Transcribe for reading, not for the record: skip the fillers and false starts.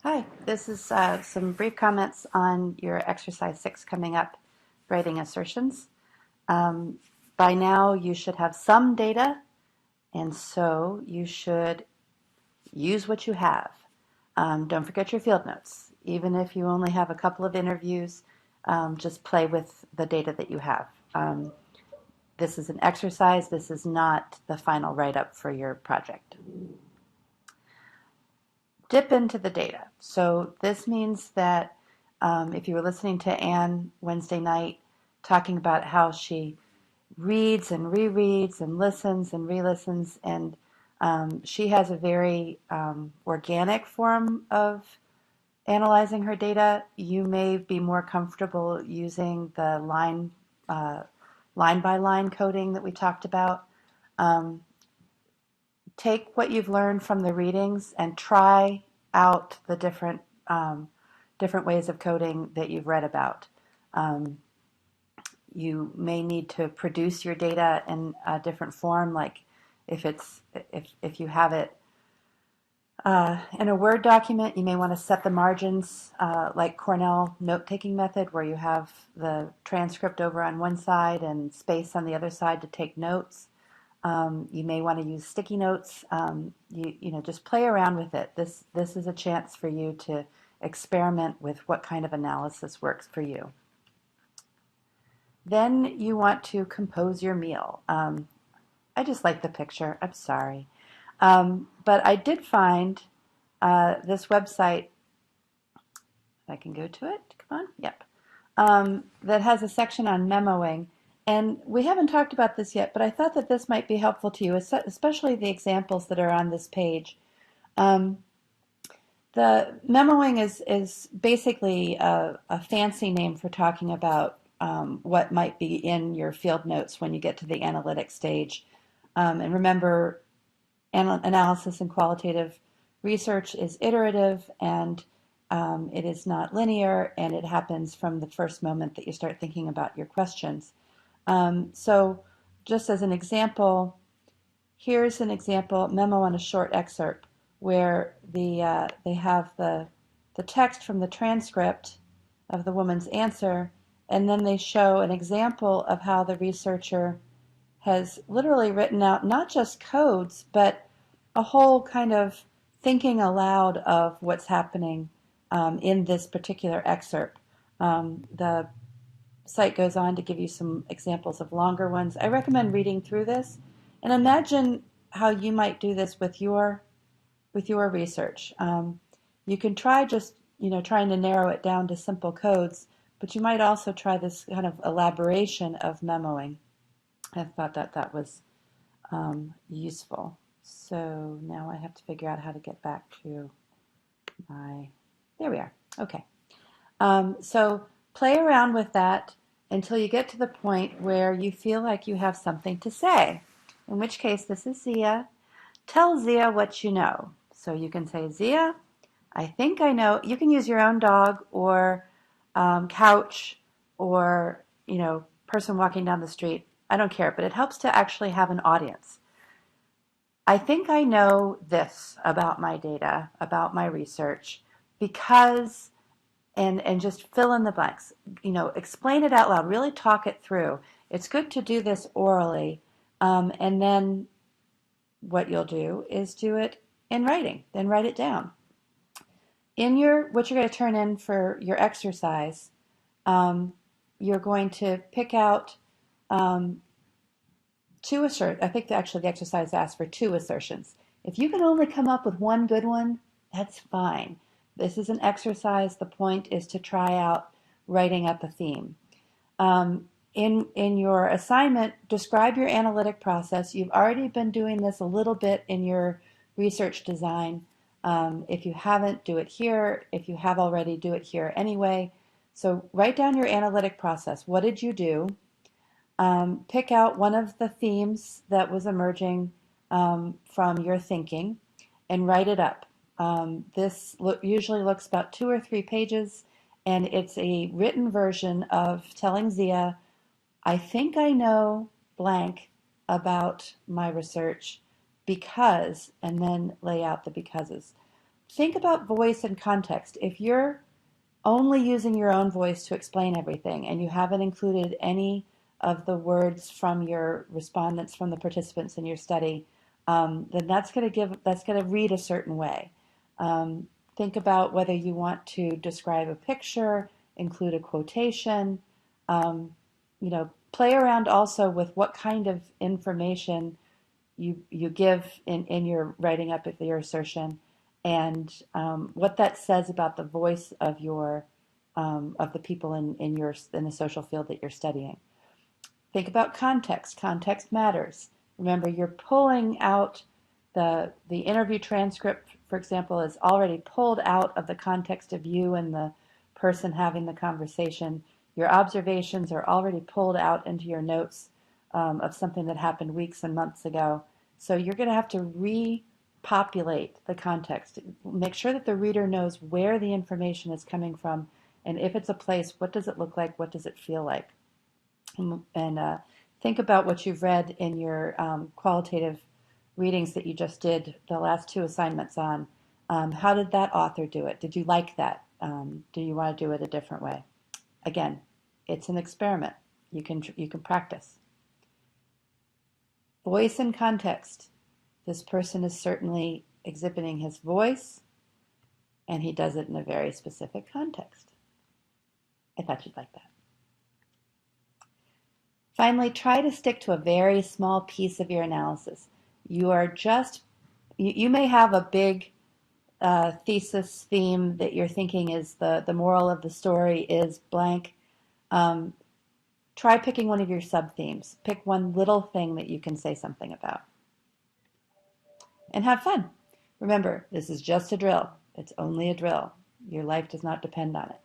Hi, this is some brief comments on your exercise 6 coming up, writing assertions. Um, by now, you should have some data, and so you should use what you have. Don't forget your field notes. Even if you only have a couple of interviews, just play with the data that you have. This is an exercise. This is not the final write-up for your project. Dip into the data. So this means that if you were listening to Anne Wednesday night talking about how she reads and rereads and listens and re-listens, and she has a very organic form of analyzing her data, you may be more comfortable using the line by line coding that we talked about. Um, Take what you've learned from the readings and try out the different ways of coding that you've read about. Um, you may need to produce your data in a different form, like if you have it in a Word document, you may want to set the margins like Cornell note-taking method, where you have the transcript over on one side and space on the other side to take notes. You may want to use sticky notes. Just play around with it. This is a chance for you to experiment with what kind of analysis works for you. Then you want to compose your meal. I just like the picture. I'm sorry. But I did find this website. If I can go to it. Come on. Yep. That has a section on memoing. And we haven't talked about this yet, but I thought that this might be helpful to you, especially the examples that are on this page. Um, the memoing is basically a fancy name for talking about what might be in your field notes when you get to the analytic stage. And remember, analysis and qualitative research is iterative, and it is not linear, and it happens from the first moment that you start thinking about your questions. So just as an example, here's an example memo on a short excerpt where they have the text from the transcript of the woman's answer, and then they show an example of how the researcher has literally written out not just codes, but a whole kind of thinking aloud of what's happening in this particular excerpt. The site goes on to give you some examples of longer ones. I recommend reading through this and imagine how you might do this with your research. You can try just trying to narrow it down to simple codes, but you might also try this kind of elaboration of memoing. I thought that was useful. So now I have to figure out how to get back to there we are. Okay. So play around with that until you get to the point where you feel like you have something to say, in which case this is Zia. Tell Zia what you know. So you can say, Zia, I think I know. You can use your own dog or couch or, person walking down the street. I don't care, but it helps to actually have an audience. I think I know this about my data, about my research, because and just fill in the blanks. Explain it out loud. Really talk it through. It's good to do this orally, and then what you'll do is do it in writing. Then write it down. In what you're going to turn in for your exercise, you're going to pick out two assertions. I think actually the exercise asks for two assertions. If you can only come up with one good one, that's fine. This is an exercise. The point is to try out writing up a theme. In your assignment, describe your analytic process. You've already been doing this a little bit in your research design. If you haven't, do it here. If you have already, do it here anyway. So write down your analytic process. What did you do? Pick out one of the themes that was emerging from your thinking and write it up. This usually looks about 2 or 3 pages, and it's a written version of telling Zia, I think I know blank about my research because, and then lay out the becauses. think about voice and context. If you're only using your own voice to explain everything and you haven't included any of the words from your respondents, from the participants in your study, then that's going to read a certain way. Um, think about whether you want to describe a picture, include a quotation, play around also with what kind of information you give in your writing up of your assertion, and what that says about the voice of the people in the social field that you're studying. Think about context. Context matters. Remember, you're pulling out the interview transcript, for example, is already pulled out of the context of you and the person having the conversation. Your observations are already pulled out into your notes of something that happened weeks and months ago. So you're going to have to repopulate the context. Make sure that the reader knows where the information is coming from, and if it's a place, what does it look like? What does it feel like? And think about what you've read in your qualitative readings that you just did the last two assignments on. How did that author do it? Did you like that? Do you want to do it a different way? Again, it's an experiment. You can practice. Voice and context. This person is certainly exhibiting his voice, and he does it in a very specific context. I thought you'd like that. Finally, try to stick to a very small piece of your analysis. You may have a big thesis theme that you're thinking is the moral of the story is blank. Try picking one of your sub-themes. Pick one little thing that you can say something about. And have fun. Remember, this is just a drill. It's only a drill. Your life does not depend on it.